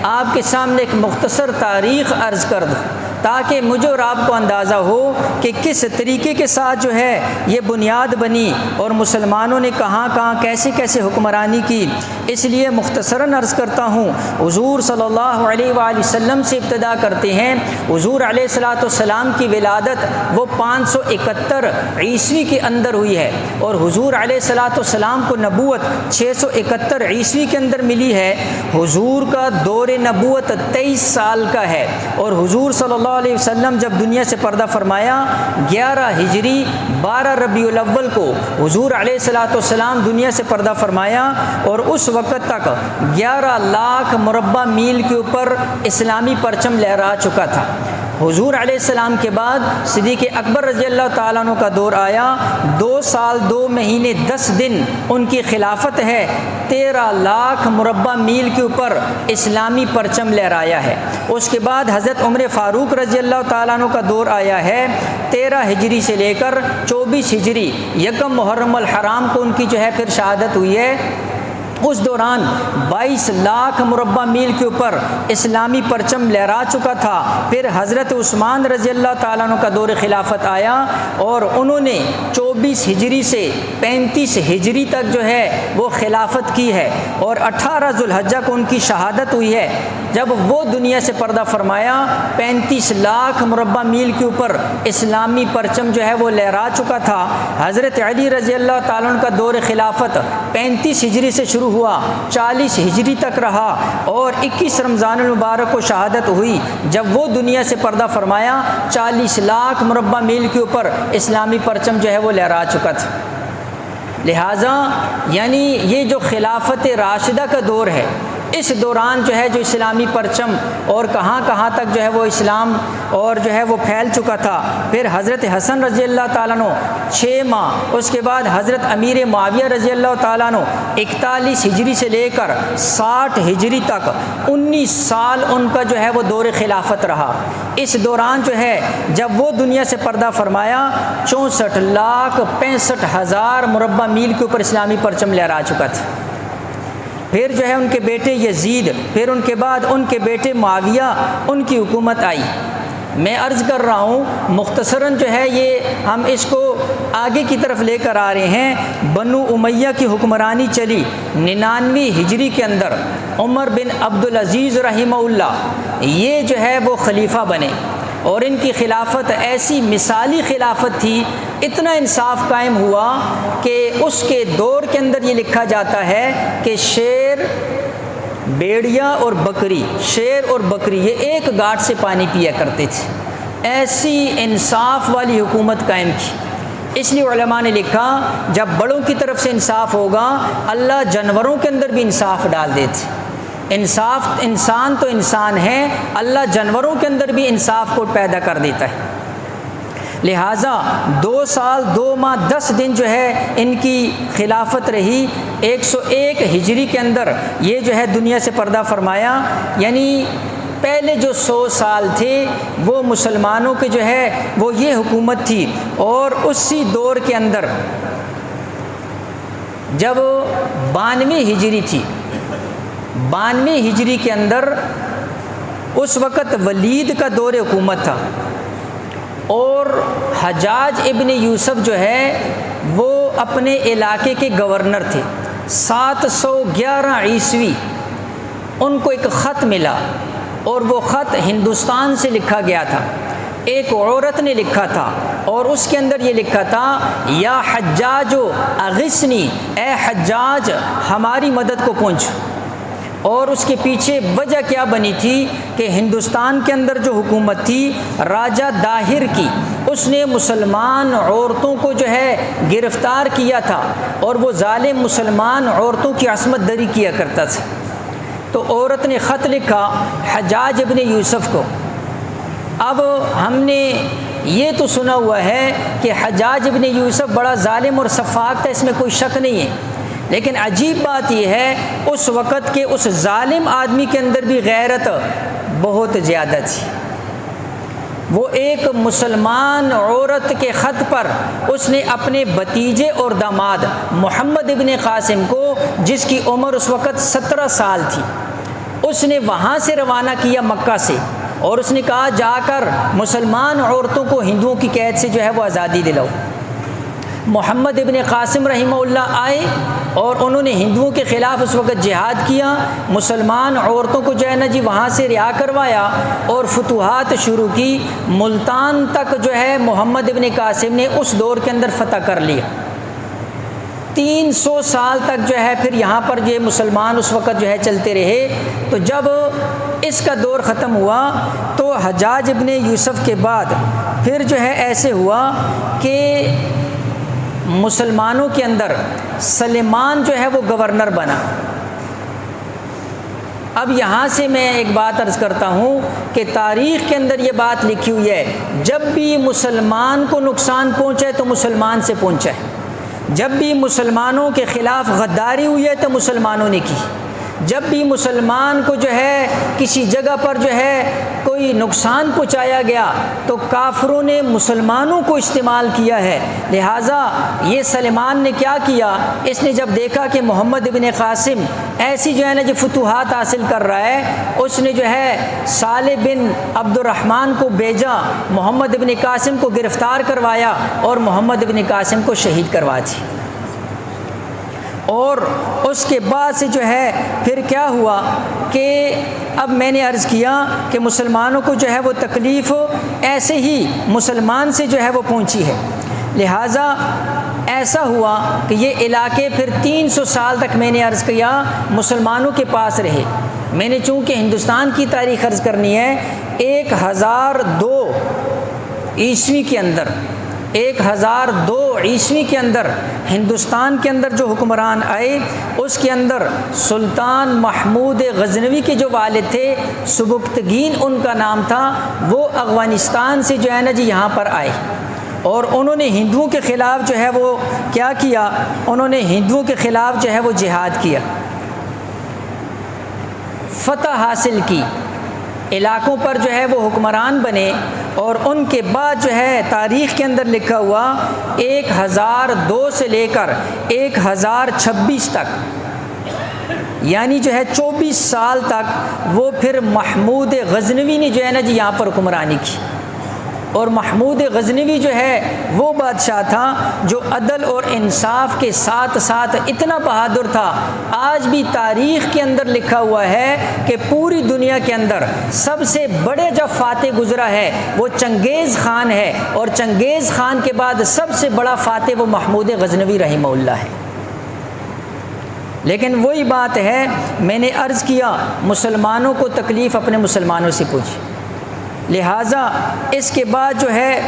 آپ کے سامنے ایک مختصر تاریخ عرض کر دوں تاکہ مجھے اور آپ کو اندازہ ہو کہ کس طریقے کے ساتھ جو ہے یہ بنیاد بنی اور مسلمانوں نے کہاں کہاں کیسے کیسے حکمرانی کی۔ اس لیے مختصراً عرض کرتا ہوں، حضور صلی اللہ علیہ وآلہ وسلم سے ابتدا کرتے ہیں۔ حضور علیہ الصلاۃ والسلام کی ولادت وہ 571 عیسوی کے اندر ہوئی ہے، اور حضور علیہ الصلاۃ والسلام کو نبوت 671 عیسوی کے اندر ملی ہے۔ حضور کا دور نبوت 23 سال کا ہے، اور حضور صلی اللہ علیہ وسلم جب دنیا سے پردہ فرمایا 11 ہجری 12 ربیع الاول کو حضور علیہ الصلاۃ والسلام دنیا سے پردہ فرمایا، اور اس وقت تک 11 لاکھ مربع میل کے اوپر اسلامی پرچم لہرا چکا تھا۔ حضور علیہ السلام کے بعد صدیق اکبر رضی اللہ تعالیٰ عنہ کا دور آیا، 2 سال 2 مہینے 10 دن ان کی خلافت ہے، 13 لاکھ مربع میل کے اوپر اسلامی پرچم لہرایا ہے۔ اس کے بعد حضرت عمر فاروق رضی اللہ تعالیٰ عنہ کا دور آیا ہے، 13 ہجری سے لے کر 24 ہجری یکم محرم الحرام کو ان کی جو ہے پھر شہادت ہوئی ہے۔ اس دوران 22 لاکھ مربع میل کے اوپر اسلامی پرچم لہرا چکا تھا۔ پھر حضرت عثمان رضی اللہ تعالیٰ عنہ کا دور خلافت آیا، اور انہوں نے 24 ہجری سے 35 ہجری تک جو ہے وہ خلافت کی ہے، اور 18 ذوالحجہ کو ان کی شہادت ہوئی ہے۔ جب وہ دنیا سے پردہ فرمایا 35 لاکھ مربع میل کے اوپر اسلامی پرچم جو ہے وہ لہرا چکا تھا۔ حضرت علی رضی اللہ تعالیٰ عنہ کا دور خلافت 35 ہجری سے شروع ہوا، 40 ہجری تک رہا، اور 21 رمضان المبارک کو شہادت ہوئی۔ جب وہ دنیا سے پردہ فرمایا 40 لاکھ مربع میل کے اوپر اسلامی پرچم جو ہے وہ لہرا چکا تھا۔ لہٰذا یعنی یہ جو خلافت راشدہ کا دور ہے، اس دوران جو ہے جو اسلامی پرچم اور کہاں کہاں تک جو ہے وہ اسلام اور جو ہے وہ پھیل چکا تھا۔ پھر حضرت حسن رضی اللہ تعالیٰ عنہ 6 ماہ، اس کے بعد حضرت امیر معاویہ رضی اللہ تعالیٰ عنہ 41 ہجری سے لے کر 60 ہجری تک 19 سال ان کا جو ہے وہ دور خلافت رہا۔ اس دوران جو ہے جب وہ دنیا سے پردہ فرمایا 64,65,000 مربع میل کے اوپر اسلامی پرچم لہرا چکا تھا۔ پھر جو ہے ان کے بیٹے یزید، پھر ان کے بعد ان کے بیٹے معاویہ، ان کی حکومت آئی۔ میں عرض کر رہا ہوں مختصراً جو ہے یہ ہم اس کو آگے کی طرف لے کر آ رہے ہیں۔ بنو امیہ کی حکمرانی چلی 99 ہجری کے اندر، عمر بن عبدالعزیز رحمہ اللہ یہ جو ہے وہ خلیفہ بنے، اور ان کی خلافت ایسی مثالی خلافت تھی، اتنا انصاف قائم ہوا کہ اس کے دور کے اندر یہ لکھا جاتا ہے کہ شیر، بیڑیا اور بکری، شیر اور بکری یہ ایک گھاٹ سے پانی پیا کرتے تھے۔ ایسی انصاف والی حکومت قائم کی۔ اس لیے علماء نے لکھا جب بڑوں کی طرف سے انصاف ہوگا اللہ جانوروں کے اندر بھی انصاف ڈال دیتے۔ انصاف، انسان تو انسان ہے، اللہ جانوروں کے اندر بھی انصاف کو پیدا کر دیتا ہے۔ لہٰذا 2 سال 2 ماہ 10 دن جو ہے ان کی خلافت رہی۔ 101 ہجری کے اندر یہ جو ہے دنیا سے پردہ فرمایا، یعنی پہلے جو 100 سال تھے وہ مسلمانوں کے جو ہے وہ یہ حکومت تھی۔ اور اسی دور کے اندر جب 92 ہجری تھی، 92 ہجری کے اندر اس وقت ولید کا دور حکومت تھا، اور حجاج ابن یوسف جو ہے وہ اپنے علاقے کے گورنر تھے۔ 711 عیسوی ان کو ایک خط ملا، اور وہ خط ہندوستان سے لکھا گیا تھا، ایک عورت نے لکھا تھا، اور اس کے اندر یہ لکھا تھا یا حجاج اغثنی، اے حجاج ہماری مدد کو پہنچ۔ اور اس کے پیچھے وجہ کیا بنی تھی کہ ہندوستان کے اندر جو حکومت تھی راجہ داہر کی، اس نے مسلمان عورتوں کو جو ہے گرفتار کیا تھا، اور وہ ظالم مسلمان عورتوں کی عصمت دری کیا کرتا تھا۔ تو عورت نے خط لکھا حجاج ابن یوسف کو۔ اب ہم نے یہ تو سنا ہوا ہے کہ حجاج ابن یوسف بڑا ظالم اور سفاک تھا، اس میں کوئی شک نہیں ہے، لیکن عجیب بات یہ ہے اس وقت کے اس ظالم آدمی کے اندر بھی غیرت بہت زیادہ تھی۔ وہ ایک مسلمان عورت کے خط پر اس نے اپنے بھتیجے اور داماد محمد ابن قاسم کو، جس کی عمر اس وقت 17 سال تھی، اس نے وہاں سے روانہ کیا مکہ سے، اور اس نے کہا جا کر مسلمان عورتوں کو ہندوؤں کی قید سے جو ہے وہ آزادی دلاؤ۔ محمد ابن قاسم رحمہ اللہ آئے اور انہوں نے ہندوؤں کے خلاف اس وقت جہاد کیا، مسلمان عورتوں کو جو ہے نا جی وہاں سے رہا کروایا اور فتوحات شروع کی۔ ملتان تک جو ہے محمد ابن قاسم نے اس دور کے اندر فتح کر لیا۔ 300 سال تک جو ہے پھر یہاں پر یہ مسلمان اس وقت جو ہے چلتے رہے۔ تو جب اس کا دور ختم ہوا تو حجاج ابن یوسف کے بعد پھر جو ہے ایسے ہوا کہ مسلمانوں کے اندر سلیمان جو ہے وہ گورنر بنا۔ اب یہاں سے میں ایک بات عرض کرتا ہوں کہ تاریخ کے اندر یہ بات لکھی ہوئی ہے، جب بھی مسلمان کو نقصان پہنچے تو مسلمان سے پہنچا ہے، جب بھی مسلمانوں کے خلاف غداری ہوئی ہے تو مسلمانوں نے کی، جب بھی مسلمان کو جو ہے کسی جگہ پر جو ہے کوئی نقصان پہنچایا گیا تو کافروں نے مسلمانوں کو استعمال کیا ہے۔ لہٰذا یہ سلیمان نے کیا کیا، اس نے جب دیکھا کہ محمد ابن قاسم ایسی جو ہے نا جو فتوحات حاصل کر رہا ہے، اس نے جو ہے صالح بن عبد الرحمن کو بھیجا، محمد ابن قاسم کو گرفتار کروایا اور محمد ابن قاسم کو شہید کروا دی۔ اور اس کے بعد سے جو ہے پھر کیا ہوا کہ اب میں نے عرض کیا کہ مسلمانوں کو جو ہے وہ تکلیف ایسے ہی مسلمان سے جو ہے وہ پہنچی ہے، لہٰذا ایسا ہوا کہ یہ علاقے پھر 300 سال تک میں نے عرض کیا مسلمانوں کے پاس رہے۔ میں نے چونکہ ہندوستان کی تاریخ عرض کرنی ہے، 1002 عیسوی کے اندر 1002 عیسوی کے اندر ہندوستان کے اندر جو حکمران آئے اس کے اندر سلطان محمود غزنوی کے جو والد تھے، سبکتگین ان کا نام تھا، وہ افغانستان سے جو ہے نا جی یہاں پر آئے اور انہوں نے ہندوؤں کے خلاف جو ہے وہ کیا کیا، انہوں نے ہندوؤں کے خلاف جو ہے وہ جہاد کیا، فتح حاصل کی، علاقوں پر جو ہے وہ حکمران بنے، اور ان کے بعد جو ہے تاریخ کے اندر لکھا ہوا 1002 سے لے کر 1026 تک، یعنی جو ہے 24 سال تک وہ پھر محمود غزنوی نے جو ہے نا جی یہاں پر حکمرانی کی۔ اور محمود غزنوی جو ہے وہ بادشاہ تھا جو عدل اور انصاف کے ساتھ ساتھ اتنا بہادر تھا، آج بھی تاریخ کے اندر لکھا ہوا ہے کہ پوری دنیا کے اندر سب سے بڑے جب فاتح گزرا ہے وہ چنگیز خان ہے، اور چنگیز خان کے بعد سب سے بڑا فاتح وہ محمود غزنوی رحمہ اللہ ہے۔ لیکن وہی بات ہے، میں نے عرض کیا مسلمانوں کو تکلیف اپنے مسلمانوں سے پوچھی، لہٰذا اس کے بعد جو ہے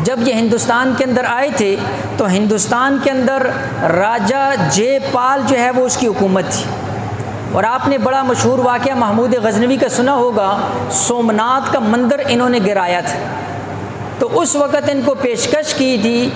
جب یہ ہندوستان کے اندر آئے تھے تو ہندوستان کے اندر راجہ جے پال جو ہے وہ اس کی حکومت تھی، اور آپ نے بڑا مشہور واقعہ محمود غزنوی کا سنا ہوگا، سومناتھ کا مندر انہوں نے گرایا تھا، تو اس وقت ان کو پیشکش کی تھی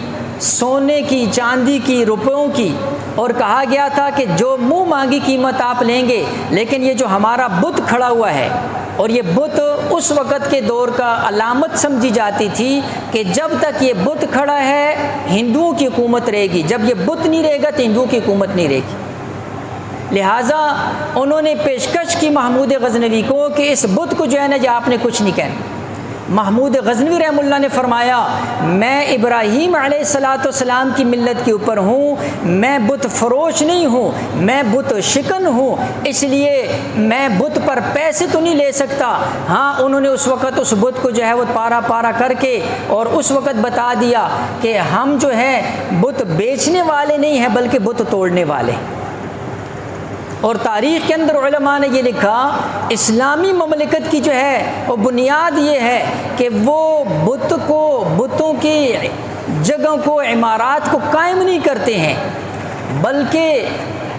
سونے کی، چاندی کی، روپیوں کی، اور کہا گیا تھا کہ جو منہ مانگی قیمت آپ لیں گے، لیکن یہ جو ہمارا بت کھڑا ہوا ہے، اور یہ بت اس وقت کے دور کا علامت سمجھی جاتی تھی کہ جب تک یہ بت کھڑا ہے ہندوؤں کی حکومت رہے گی، جب یہ بت نہیں رہے گا تو ہندوؤں کی حکومت نہیں رہے گی۔ لہٰذا انہوں نے پیشکش کی محمود غزنوی کو کہ اس بت کو جو ہے نا جی آپ نے کچھ نہیں کہنا۔ محمود غزنوی رحمہ اللہ نے فرمایا میں ابراہیم علیہ الصلاۃ والسلام کی ملت کے اوپر ہوں، میں بت فروش نہیں ہوں، میں بت شکن ہوں، اس لیے میں بت پر پیسے تو نہیں لے سکتا۔ ہاں انہوں نے اس وقت اس بت کو جو ہے وہ پارا پارا کر کے اور اس وقت بتا دیا کہ ہم جو ہے بت بیچنے والے نہیں ہیں بلکہ بت توڑنے والے۔ اور تاریخ کے اندر علماء نے یہ لکھا اسلامی مملکت کی جو ہے وہ بنیاد یہ ہے کہ وہ بت کو، بتوں کی جگہوں کو، عمارات کو قائم نہیں کرتے ہیں، بلکہ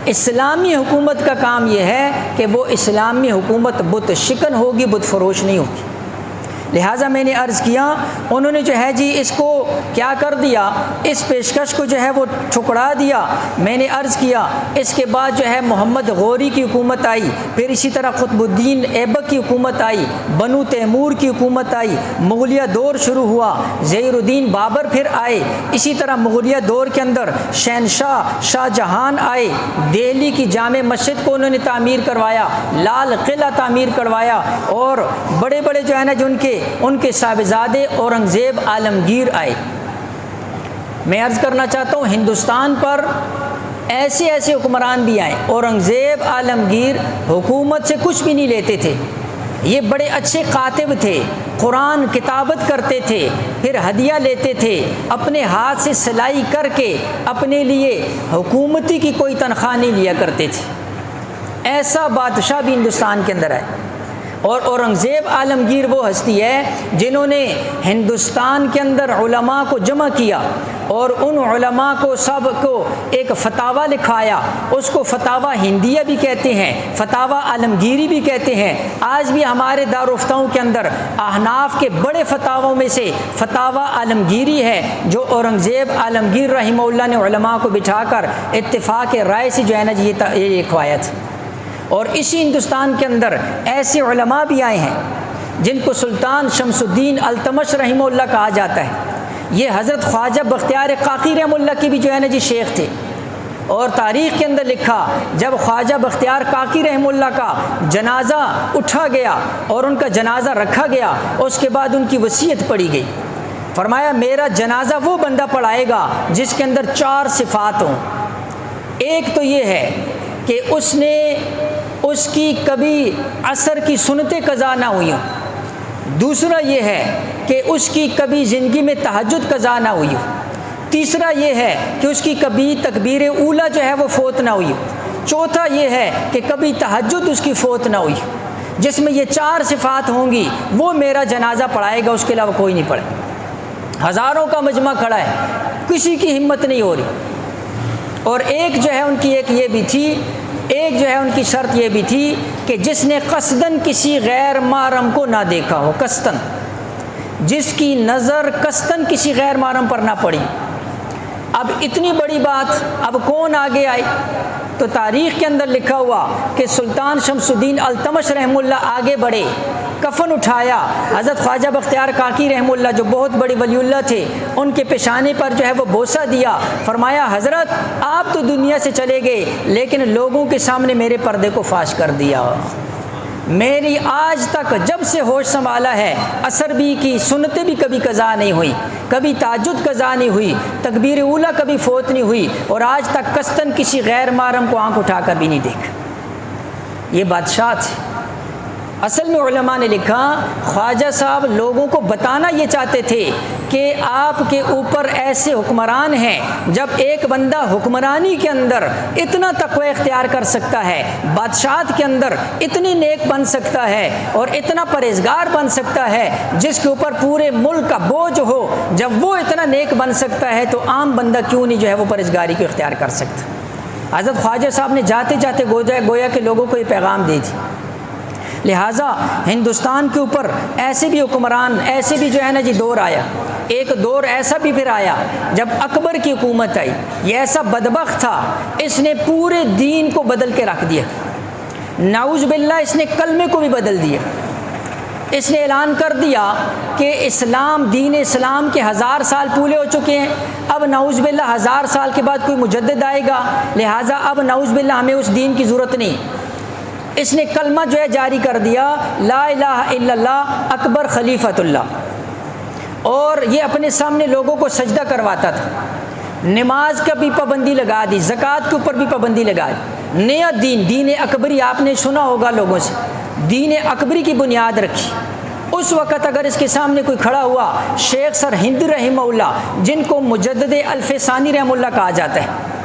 اسلامی حکومت کا کام یہ ہے کہ وہ اسلامی حکومت بت شکن ہوگی، بت فروش نہیں ہوگی۔ لہٰذا میں نے عرض کیا، انہوں نے جو ہے جی اس کو کیا کر دیا، اس پیشکش کو جو ہے وہ ٹھکرا دیا۔ میں نے عرض کیا اس کے بعد جو ہے محمد غوری کی حکومت آئی، پھر اسی طرح قطب الدین ایبک کی حکومت آئی، بنو تیمور کی حکومت آئی، مغلیہ دور شروع ہوا، زہیر الدین بابر پھر آئے، اسی طرح مغلیہ دور کے اندر شہنشاہ شاہ جہان آئے، دہلی کی جامع مسجد کو انہوں نے تعمیر کروایا، لال قلعہ تعمیر کروایا، اور بڑے بڑے جو ہے نا جو ان کے صاحبزادے اورنگزیب عالمگیر آئے۔ میں عرض کرنا چاہتا ہوں ہندوستان پر ایسے ایسے حکمران بھی آئے۔ اورنگزیب عالمگیر حکومت سے کچھ بھی نہیں لیتے تھے، یہ بڑے اچھے کاتب تھے، قرآن کتابت کرتے تھے، پھر ہدیہ لیتے تھے، اپنے ہاتھ سے سلائی کر کے اپنے لیے حکومتی کی کوئی تنخواہ نہیں لیا کرتے تھے۔ ایسا بادشاہ بھی ہندوستان کے اندر ہے۔ اور اورنگزیب عالمگیر وہ ہستی ہے جنہوں نے ہندوستان کے اندر علماء کو جمع کیا اور ان علماء کو سب کو ایک فتاویٰ لکھایا، اس کو فتاویٰ ہندیہ بھی کہتے ہیں، فتاویٰ عالمگیری بھی کہتے ہیں۔ آج بھی ہمارے دارالفتاؤں کے اندر احناف کے بڑے فتاووں میں سے فتاویٰ عالمگیری ہے، جو اورنگزیب عالمگیر رحمہ اللہ نے علماء کو بٹھا کر اتفاق رائے سے جو ہے نا یہ لکھوایا تھا۔ اور اسی ہندوستان کے اندر ایسے علماء بھی آئے ہیں جن کو سلطان شمس الدین التمش رحمہ اللہ کہا جاتا ہے۔ یہ حضرت خواجہ بختیار کاکی رحمہ اللہ کی بھی جو ہے نا شیخ تھے، اور تاریخ کے اندر لکھا جب خواجہ بختیار کاکی رحمہ اللہ کا جنازہ اٹھا گیا اور ان کا جنازہ رکھا گیا، اس کے بعد ان کی وصیت پڑھی گئی، فرمایا میرا جنازہ وہ بندہ پڑھائے گا جس کے اندر 4 صفات ہوں۔ ایک تو یہ ہے کہ اس کی کبھی عصر کی سنتیں قضا نہ ہوئی ہوں، دوسرا یہ ہے کہ اس کی کبھی زندگی میں تہجد قضا نہ ہوئی ہو، تیسرا یہ ہے کہ اس کی کبھی تکبیر اولیٰ جو ہے وہ فوت نہ ہوئی ہو، چوتھا یہ ہے کہ کبھی تہجد اس کی فوت نہ ہوئی۔ جس میں یہ 4 صفات ہوں گی وہ میرا جنازہ پڑھائے گا، اس کے علاوہ کوئی نہیں پڑھے۔ ہزاروں کا مجمع کھڑا ہے، کسی کی ہمت نہیں ہو رہی۔ اور ایک جو ہے ان کی ایک جو ہے ان کی شرط یہ بھی تھی کہ جس نے قصداً کسی غیر محرم کو نہ دیکھا ہو، قصداً، جس کی نظر قصداً کسی غیر محرم پر نہ پڑی۔ اب اتنی بڑی بات، اب کون آگے آئے؟ تو تاریخ کے اندر لکھا ہوا کہ سلطان شمس الدین التمش رحمہ اللہ آگے بڑھے، کفن اٹھایا، حضرت خواجہ بختیار کاکی رحمہ اللہ جو بہت بڑے ولی اللہ تھے ان کے پیشانے پر جو ہے وہ بوسہ دیا، فرمایا حضرت آپ تو دنیا سے چلے گئے لیکن لوگوں کے سامنے میرے پردے کو فاش کر دیا، میری آج تک جب سے ہوش سنبھالا ہے عصر بھی کی سنتیں بھی کبھی قضا نہیں ہوئی، کبھی تہجد قضا نہیں ہوئی، تکبیر اولیٰ کبھی فوت نہیں ہوئی، اور آج تک قصداً کسی غیر محرم کو آنکھ اٹھا کر بھی نہیں دیکھا۔ یہ بادشاہ تھے۔ اصل میں علماء نے لکھا خواجہ صاحب لوگوں کو بتانا یہ چاہتے تھے کہ آپ کے اوپر ایسے حکمران ہیں، جب ایک بندہ حکمرانی کے اندر اتنا تقوی اختیار کر سکتا ہے، بادشاہت کے اندر اتنی نیک بن سکتا ہے اور اتنا پرہیزگار بن سکتا ہے جس کے اوپر پورے ملک کا بوجھ ہو، جب وہ اتنا نیک بن سکتا ہے تو عام بندہ کیوں نہیں جو ہے وہ پرہیزگاری کو اختیار کر سکتا۔ حضرت خواجہ صاحب نے جاتے جاتے گویا کہ لوگوں کو یہ پیغام دے دی۔ لہٰذا ہندوستان کے اوپر ایسے بھی حکمران، ایسے بھی جو ہے نا دور آیا۔ ایک دور ایسا بھی پھر آیا جب اکبر کی حکومت آئی، یہ ایسا بدبخت تھا، اس نے پورے دین کو بدل کے رکھ دیا، نعوذ باللہ اس نے کلمے کو بھی بدل دیا۔ اس نے اعلان کر دیا کہ اسلام، دین اسلام کے 1000 سال پورے ہو چکے ہیں، اب نعوذ باللہ 1000 سال کے بعد کوئی مجدد آئے گا، لہٰذا اب نعوذ باللہ ہمیں اس دین کی ضرورت نہیں۔ اس نے کلمہ جو ہے جاری کر دیا، لا الہ الا اللہ اکبر خلیفۃ اللہ، اور یہ اپنے سامنے لوگوں کو سجدہ کرواتا تھا، نماز کا بھی پابندی لگا دی، زکوٰۃ کے اوپر بھی پابندی لگا دی، نیا دین اکبری آپ نے سنا ہوگا لوگوں سے، دین اکبری کی بنیاد رکھی۔ اس وقت اگر اس کے سامنے کوئی کھڑا ہوا، شیخ سر ہند رحمہ اللہ جن کو مجدد الف ثانی رحمہ اللہ کہا جاتا ہے،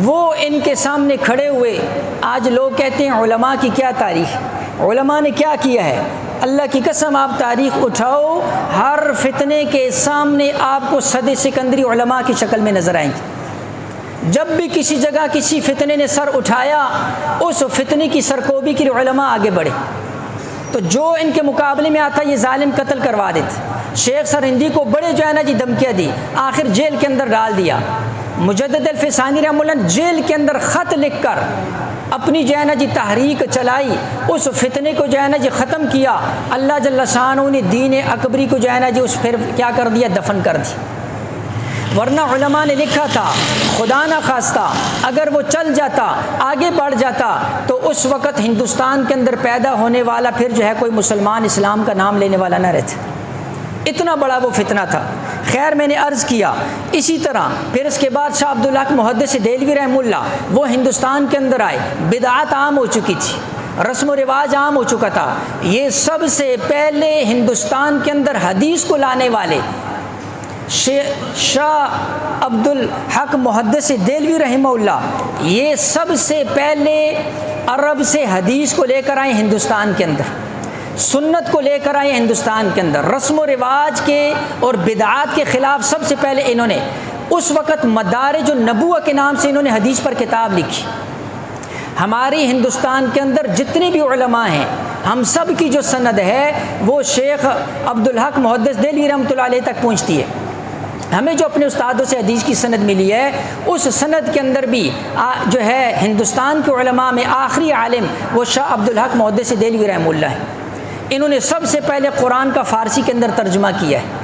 وہ ان کے سامنے کھڑے ہوئے۔ آج لوگ کہتے ہیں علماء کی کیا تاریخ، علماء نے کیا کیا ہے؟ اللہ کی قسم آپ تاریخ اٹھاؤ، ہر فتنے کے سامنے آپ کو صد سکندری علماء کی شکل میں نظر آئیں گے۔ جب بھی کسی جگہ کسی فتنے نے سر اٹھایا، اس فتنے کی سرکوبی کے لیے علماء آگے بڑھے۔ تو جو ان کے مقابلے میں آتا یہ ظالم قتل کروا دیتے۔ شیخ سرہندی کو بڑے جو ہے نا جی دھمکیاں دی، آخر جیل کے اندر ڈال دیا۔ مجدد الفسانی رحمہ اللہ جیل کے اندر خط لکھ کر اپنی جو ہے نا جی تحریک چلائی، اس فتنے کو جو ہے نا جی ختم کیا۔ اللہ جل شانہ نے دین اکبری کو جو ہے نا جی اس پھر کیا کر دیا، دفن کر دی۔ ورنہ علماء نے لکھا تھا خدا نہ خواستہ اگر وہ چل جاتا، آگے بڑھ جاتا، تو اس وقت ہندوستان کے اندر پیدا ہونے والا پھر جو ہے کوئی مسلمان اسلام کا نام لینے والا نہ رہتا۔ اتنا بڑا وہ فتنہ تھا۔ خیر میں نے عرض کیا اسی طرح پھر اس کے بعد شاہ عبدالحق محدث دہلوی رحمہ اللہ وہ ہندوستان کے اندر آئے، بدعات عام ہو چکی تھی، رسم و رواج عام ہو چکا تھا۔ یہ سب سے پہلے ہندوستان کے اندر حدیث کو لانے والے شاہ عبدالحق محدث دہلوی رحمہ اللہ، یہ سب سے پہلے عرب سے حدیث کو لے کر آئے ہندوستان کے اندر، سنت کو لے کر آئے ہندوستان کے اندر، رسم و رواج کے اور بدعات کے خلاف سب سے پہلے انہوں نے اس وقت مدارج النبوہ کے نام سے انہوں نے حدیث پر کتاب لکھی۔ ہماری ہندوستان کے اندر جتنے بھی علماء ہیں ہم سب کی جو سند ہے وہ شیخ عبدالحق محدث دہلوی رحمۃ اللہ علیہ تک پہنچتی ہے۔ ہمیں جو اپنے استادوں سے حدیث کی سند ملی ہے اس سند کے اندر بھی جو ہے ہندوستان کے علماء میں آخری عالم وہ شاہ عبدالحق محدث دہلوی رحمہ اللہ ہے۔ انہوں نے سب سے پہلے قرآن کا فارسی کے اندر ترجمہ کیا ہے۔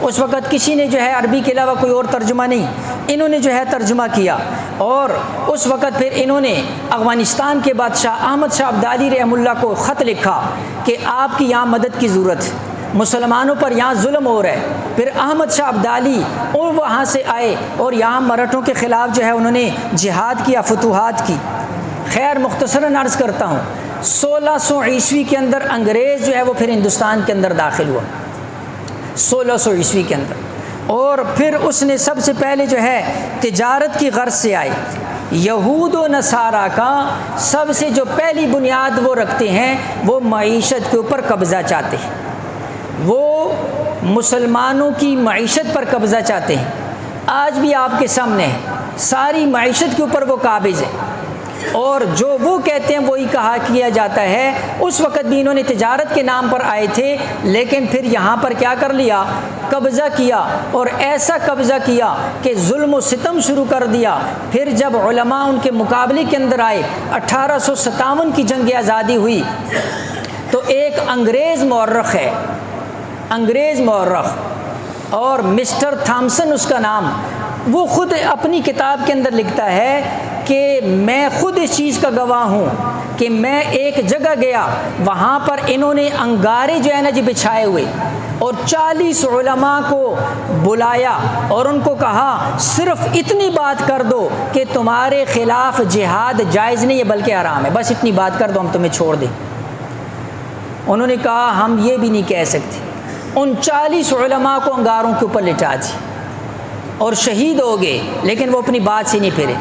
اس وقت کسی نے جو ہے عربی کے علاوہ کوئی اور ترجمہ نہیں، انہوں نے جو ہے ترجمہ کیا۔ اور اس وقت پھر انہوں نے افغانستان کے بادشاہ احمد شاہ ابدالی رحمہ اللہ کو خط لکھا کہ آپ کی یہاں مدد کی ضرورت ہے، مسلمانوں پر یہاں ظلم ہو رہا ہے۔ پھر احمد شاہ ابدالی اور وہاں سے آئے اور یہاں مراٹھوں کے خلاف جو ہے انہوں نے جہاد کیا، فتوحات کی۔ خیر مختصراً عرض کرتا ہوں 1600 عیسوی کے اندر انگریز جو ہے وہ پھر ہندوستان کے اندر داخل ہوا، 1600 عیسوی کے اندر، اور پھر اس نے سب سے پہلے جو ہے تجارت کی غرض سے آئے۔ یہود و نصارہ کا سب سے جو پہلی بنیاد وہ رکھتے ہیں وہ معیشت کے اوپر قبضہ چاہتے ہیں، وہ مسلمانوں کی معیشت پر قبضہ چاہتے ہیں۔ آج بھی آپ کے سامنے ہے، ساری معیشت کے اوپر وہ قابض ہے، اور جو وہ کہتے ہیں وہی کہا کیا جاتا ہے۔ اس وقت بھی انہوں نے تجارت کے نام پر آئے تھے، لیکن پھر یہاں پر کیا کر لیا، قبضہ کیا، اور ایسا قبضہ کیا کہ ظلم و ستم شروع کر دیا۔ پھر جب علماء ان کے مقابلے کے اندر آئے، 1857 کی جنگ آزادی ہوئی، تو ایک انگریز مورخ ہے، انگریز مورخ، اور مسٹر تھامسن اس کا نام، وہ خود اپنی کتاب کے اندر لکھتا ہے کہ میں خود اس چیز کا گواہ ہوں کہ میں ایک جگہ گیا، وہاں پر انہوں نے انگارے جو ہے نا جی بچھائے ہوئے، اور 40 علماء کو بلایا اور ان کو کہا صرف اتنی بات کر دو کہ تمہارے خلاف جہاد جائز نہیں ہے بلکہ حرام ہے، بس اتنی بات کر دو ہم تمہیں چھوڑ دیں۔ انہوں نے کہا ہم یہ بھی نہیں کہہ سکتے۔ ان 40 علماء کو انگاروں کے اوپر لٹا دی اور شہید ہو گئے، لیکن وہ اپنی بات سے نہیں پھرے۔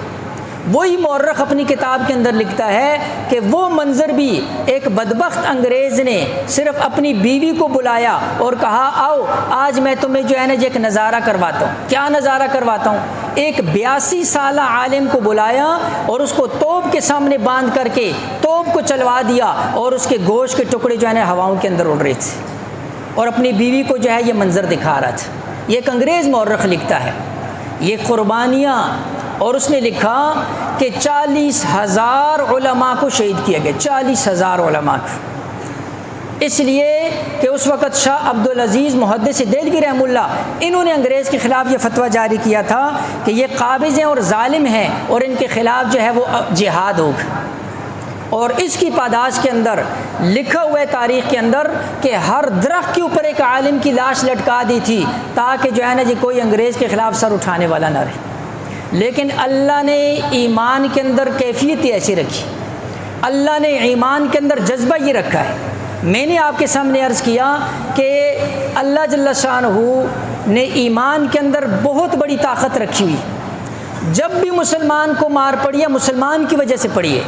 وہی مورخ اپنی کتاب کے اندر لکھتا ہے کہ وہ منظر بھی ایک بدبخت انگریز نے صرف اپنی بیوی کو بلایا اور کہا آؤ آج میں تمہیں جو ہے نا ایک نظارہ کرواتا ہوں۔ کیا نظارہ کرواتا ہوں؟ ایک 82 سالہ عالم کو بلایا اور اس کو توپ کے سامنے باندھ کر کے توپ کو چلوا دیا، اور اس کے گوشت کے ٹکڑے جو ہے نا ہواؤں کے اندر اڑ رہے تھے، اور اپنی بیوی کو جو ہے یہ منظر دکھا رہا تھا۔ یہ ایک انگریز مورخ لکھتا ہے یہ قربانیاں، اور اس نے لکھا کہ 40,000 علماء کو شہید کیا گیا، 40,000 علماء کو، اس لیے کہ اس وقت شاہ عبدالعزیز محدث دہلوی رحمہ اللہ انہوں نے انگریز کے خلاف یہ فتویٰ جاری کیا تھا کہ یہ قابض ہیں اور ظالم ہیں، اور ان کے خلاف جو ہے وہ جہاد ہوگا۔ اور اس کی پاداش کے اندر لکھا ہوا ہے تاریخ کے اندر کہ ہر درخت کے اوپر ایک عالم کی لاش لٹکا دی تھی تاکہ جو ہے نا جی کوئی انگریز کے خلاف سر اٹھانے والا نہ رہے۔ لیکن اللہ نے ایمان کے اندر کیفیت ایسی رکھی، اللہ نے ایمان کے اندر جذبہ یہ رکھا ہے۔ میں نے آپ کے سامنے عرض کیا کہ اللہ جل شانہ نے ایمان کے اندر بہت بڑی طاقت رکھی ہوئی۔ جب بھی مسلمان کو مار پڑی ہے مسلمان کی وجہ سے پڑی ہے،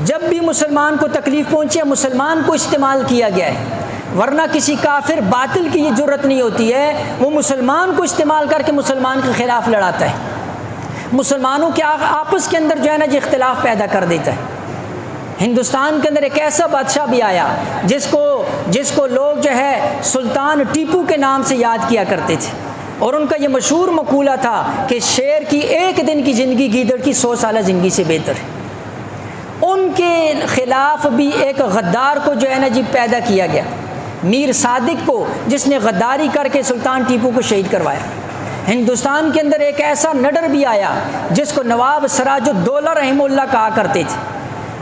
جب بھی مسلمان کو تکلیف پہنچی ہے مسلمان کو استعمال کیا گیا ہے، ورنہ کسی کافر باطل کی یہ جرت نہیں ہوتی ہے، وہ مسلمان کو استعمال کر کے مسلمان کے خلاف لڑاتا ہے، مسلمانوں کے آپس کے اندر جو ہے نا جی اختلاف پیدا کر دیتا ہے۔ ہندوستان کے اندر ایک ایسا بادشاہ بھی آیا جس کو لوگ جو ہے سلطان ٹیپو کے نام سے یاد کیا کرتے تھے، اور ان کا یہ مشہور مقولہ تھا کہ شیر کی ایک دن کی زندگی گیدڑ کی 100 سالہ زندگی سے بہتر ہے۔ ان کے خلاف بھی ایک غدار کو جو ہے نا جی پیدا کیا گیا، میر صادق کو، جس نے غداری کر کے سلطان ٹیپو کو شہید کروایا۔ ہندوستان کے اندر ایک ایسا نڈر بھی آیا جس کو نواب سراج الدولہ رحمہ اللہ کہا کرتے تھے،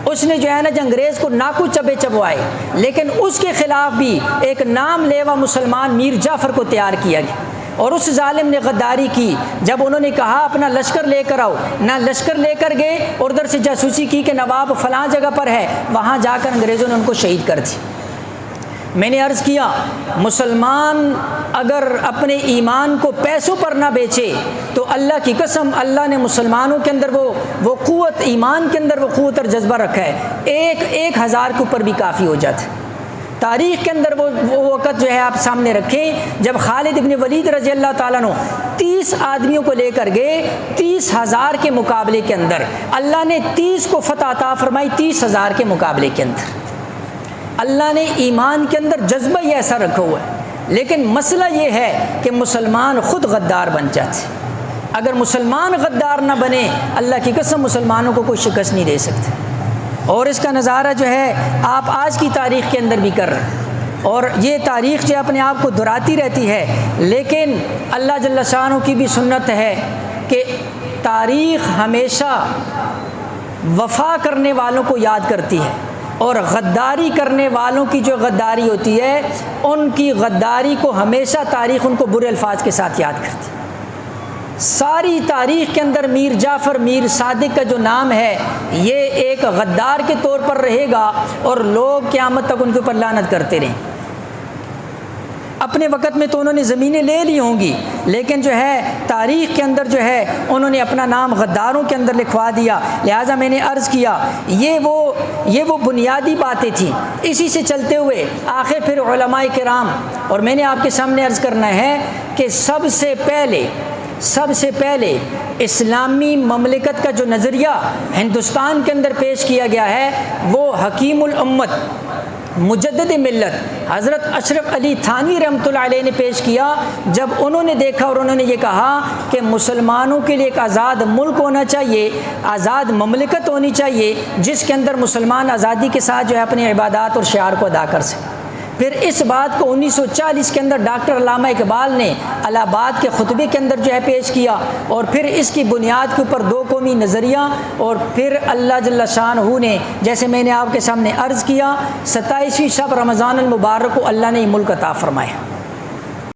اس نے جو ہے نا انگریز کو ناکو چبے چبوائے، لیکن اس کے خلاف بھی ایک نام لیوا مسلمان میر جعفر کو تیار کیا گیا، اور اس ظالم نے غداری کی۔ جب انہوں نے کہا اپنا لشکر لے کر آؤ، نہ لشکر لے کر گئے، اور ادھر سے جاسوسی کی کہ نواب فلاں جگہ پر ہے، وہاں جا کر انگریزوں نے ان کو شہید کر دی۔ میں نے عرض کیا، مسلمان اگر اپنے ایمان کو پیسوں پر نہ بیچے تو اللہ کی قسم اللہ نے مسلمانوں کے اندر وہ قوت، ایمان کے اندر وہ قوت اور جذبہ رکھا ہے، ایک ہزار کے اوپر بھی کافی ہو جاتا ہے۔ تاریخ کے اندر وہ وقت جو ہے آپ سامنے رکھیں جب خالد ابن ولید رضی اللہ تعالیٰ عنہ 30 آدمیوں کو لے کر گئے 30,000 کے مقابلے کے اندر، اللہ نے 30 کو فتح عطا فرمائی 30,000 کے مقابلے کے اندر۔ اللہ نے ایمان کے اندر جذبہ ہی ایسا رکھا ہوا ہے، لیکن مسئلہ یہ ہے کہ مسلمان خود غدار بن جاتے۔ اگر مسلمان غدار نہ بنے، اللہ کی قسم مسلمانوں کو کوئی شکست نہیں دے سکتے، اور اس کا نظارہ جو ہے آپ آج کی تاریخ کے اندر بھی کر رہے ہیں، اور یہ تاریخ جو اپنے آپ کو دہراتی رہتی ہے، لیکن اللہ جل شانہ کی بھی سنت ہے کہ تاریخ ہمیشہ وفا کرنے والوں کو یاد کرتی ہے، اور غداری کرنے والوں کی جو غداری ہوتی ہے ان کی غداری کو ہمیشہ تاریخ ان کو برے الفاظ کے ساتھ یاد کرتی ہے۔ ساری تاریخ کے اندر میر جعفر، میر صادق کا جو نام ہے یہ ایک غدار کے طور پر رہے گا، اور لوگ قیامت تک ان کے اوپر لعنت کرتے رہیں۔ اپنے وقت میں تو انہوں نے زمینیں لے لی ہوں گی، لیکن جو ہے تاریخ کے اندر جو ہے انہوں نے اپنا نام غداروں کے اندر لکھوا دیا۔ لہٰذا میں نے عرض کیا یہ وہ بنیادی باتیں تھیں۔ اسی سے چلتے ہوئے آخر پھر علماء کرام، اور میں نے آپ کے سامنے عرض کرنا ہے کہ سب سے پہلے اسلامی مملکت کا جو نظریہ ہندوستان کے اندر پیش کیا گیا ہے وہ حکیم الامت مجدد ملت حضرت اشرف علی تھانوی رحمۃ اللہ علیہ نے پیش کیا، جب انہوں نے دیکھا اور انہوں نے یہ کہا کہ مسلمانوں کے لیے ایک آزاد ملک ہونا چاہیے، آزاد مملکت ہونی چاہیے جس کے اندر مسلمان آزادی کے ساتھ جو ہے اپنی عبادات اور شعار کو ادا کر سکیں۔ پھر اس بات کو 1940 کے اندر ڈاکٹر علامہ اقبال نے الہ آباد کے خطبے کے اندر جو ہے پیش کیا، اور پھر اس کی بنیاد کے اوپر 2 قومی نظریہ، اور پھر اللہ جل شانہ نے جیسے میں نے آپ کے سامنے عرض کیا 27ویں شب رمضان المبارک کو اللہ نے یہ ملک عطا فرمایا۔